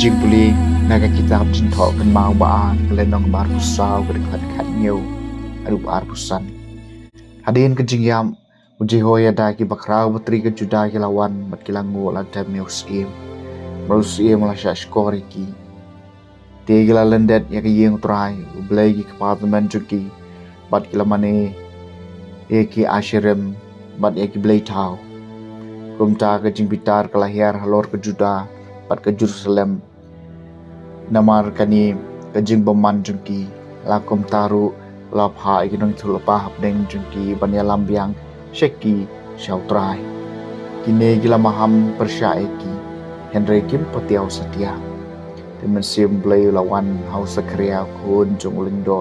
jing puli naga kitab jing thọ kan mau baan kalen nong bar pusau ke dekat kat nhiều adu bar pusan hadin ke jing yam uji hoya da ki bakrau putri ke juda ki lawan bat kilangu la da musim la sha skori ki te gila lendet ya ke yeng trai ublai ki apartment juki bat kilamane e ki ashirem bat e ki blai tau kumta ke jing bitar kelahiar halor ke juda pat ke Jerusalem namar kani ke jing beman jengki lakom taru lapha ikinong tulapa hapdeng jengki banya lambiang sheki shautrai kine gila maham persya eki Henry Kim Patiau Setia temen sim blay lawan hausa kriya kun jong ulindo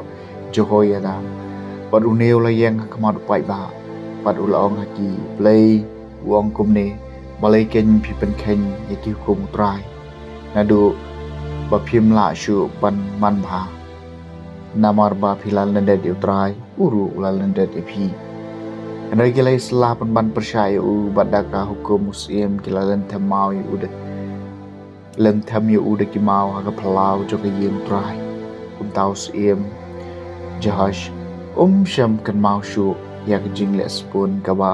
Jehoiada pat uneu layeng kamad pai ba pat ulaong haki blay wong kumne balai ken pipen ken yaki hukum trai nadu bapim la shu ban man bha namar ba philal nende di utrai uru ulal nende di phi andai gilai sela ban percaya u badaka hukum muslim kilalan temau yu udah len tem yu udah kimau aga phalau joka yim trai tau sim jahash sham kan mau shu yak jingle spoon kaba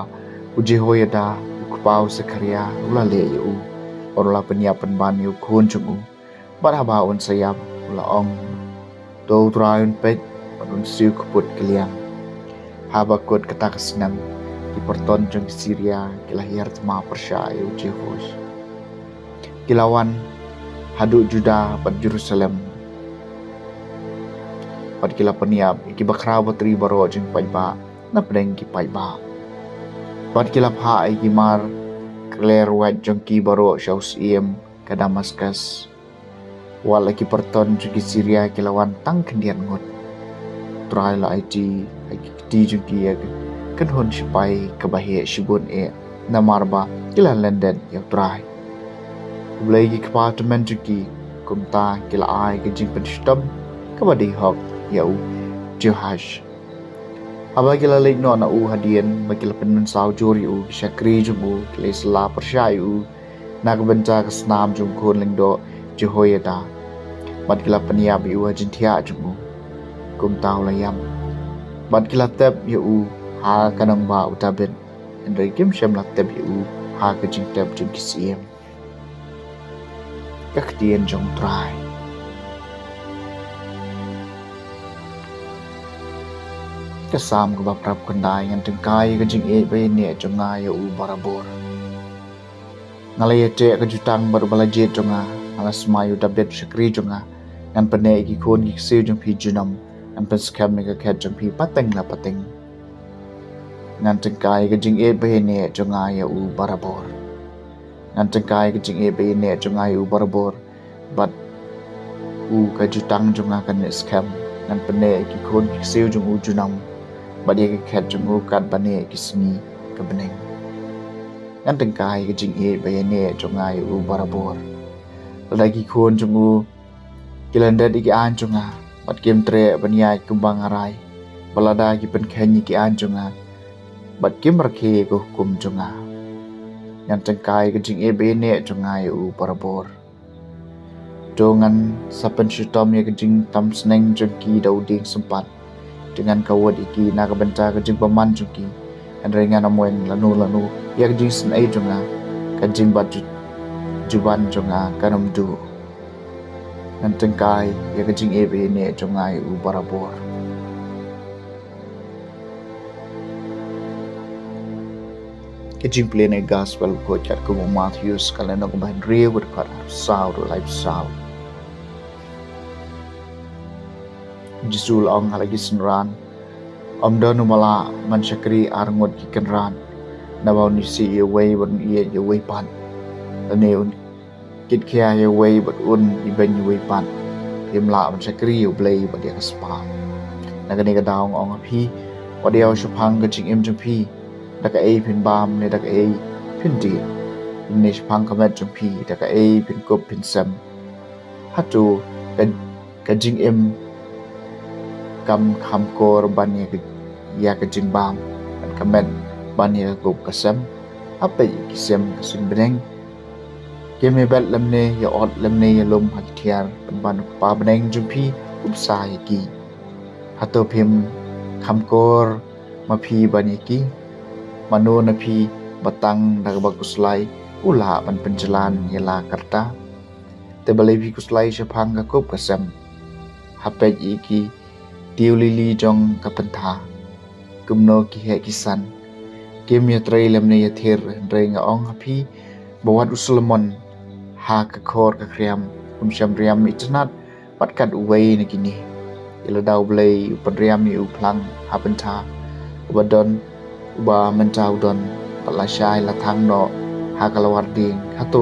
uji hoyada pau sekaria ula le yu orla penyiapan ban yu kun chung baraba un sayap ula ong do traun pet padun siu kuput keliang haba kut ketak senang di perton jeng Syria kilahir tema persya yu Jehosh kilawan hadu Juda pat Jerusalem pat kila peniap iki bakra batri baro jeng paiba na pedeng ki paiba pat kilap ha iki mar Claire White jongki baro shaus iem ke Damaskus wala ki perton jongki Syria kilawan tang kendian ngot try la IT ti jongki ya kan hon sipai ke bahia shibun namarba kila London ya try ulai ki apartment jongki kumta kila ai ke jing penstam ke badi hok ya Jehoash abagila lek no na hadian bagila penun sau jori syakri jumu kles la persyayu nak benca kesnam jum kon lengdo Jehoiada bagila peniap yu jintia jumu kum tau layam bagila tep yu ha kanang ba utabet andai kim syam la tep yu ha ke jing tep jing kisiem kaktian jong trai kesam ke baprap kendai yang tengkai ke jing be ne jonga ya u barabor ngalaya te ke jutang baru balajet jonga ala smayu dabet syakri jonga ngan pene ki kon ki siu jong pi junam ngan pen skam ke ket jong pi pateng la pateng ngan tengkai ke jing be ne jonga ya u barabor ngan tengkai ke jing be ne jonga ya u barabor bat u ke jutang jonga kan skam ngan pene ki kon ki siu jong u junam badia ke ket jung kat bane kisni ke beneng ngan tengkai ke jing bayane jongai u barabor lagi kon jung kilanda di an jonga bat kem tre baniai kumbang arai balada ki pen khenyi ki an jonga bat kem rakhe ko hukum jonga ngan tengkai ke jing bayane jongai u barabor dongan sapen syutom ya ke jing tam sneng jengki dauding sempat dengan kawat iki naga benca kejing paman juki and ringan amoeng lanu ya kejing sen ai jonga kejing bat juban jonga kanam du nan tengkai ya kejing ebe ne jonga u barabor kejing plene gospel ko chat ko Matthews kalena ko ban rew with kat sound life sound Jisul ong halagi senran om donu mala man syakri arngot ki kenran nabaw ni si ye way ban ye ye way pan ane un kit kya ye way bat un iben ye way pan pimla man syakri ye blay bat ya spa nagani ka daong ong phi wadiaw shupang ka jing im jung phi daka ei pin bam ne daka ei pin di ne shupang ka met jung phi daka ei pin kop pin sam hatu ka jing im kam kham kor bani ya ke jimbam dan kamen bani ko kasam apa kisem kesun beneng Kemi bel lemne ya ot lemne ya lom haktiar ban pa beneng jumpi upsa ki hato phim khamkor mapi baniki mano napi batang dag baguslai ula ban penjalan yela karta te balevi kuslai shapang ka kop kasam hapej iki tiulili jong kapentha kumno ki he kisan kem ya trei lemne ya thir renga ong hapi bawat usulmon ha ka khor ka kriam sham riam itnat patkat uwei na kini ila daw blei upadriam ni uplang hapentha ubadon uba mentau don palashai la thang no ha kalawar ding hato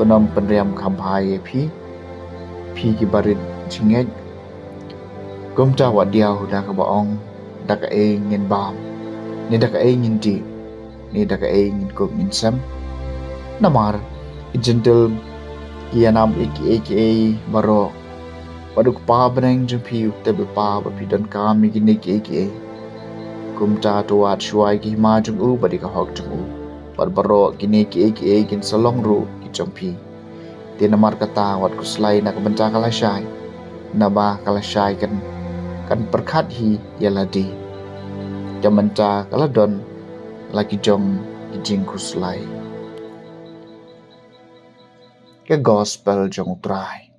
onom penriam kampai phi ki barit chingek gomta wa diaw da ka baong da ka e ngin bam ni da ka e ngin di ni da ka e ngin ko ngin sam namar gentle yanam aka baro waduk pa beneng jumpi tebel pa bapi dan kami gini aka kumta tuat shuai ki ma jung u badi ka hok jung u baro gini aka gin salong ru ki jumpi ti namar kata wat kuslai nak benca kala syai naba kala syai kan perkhat hi yaladi jamanca kala don lagi jong jing kuslai ke gospel jong trai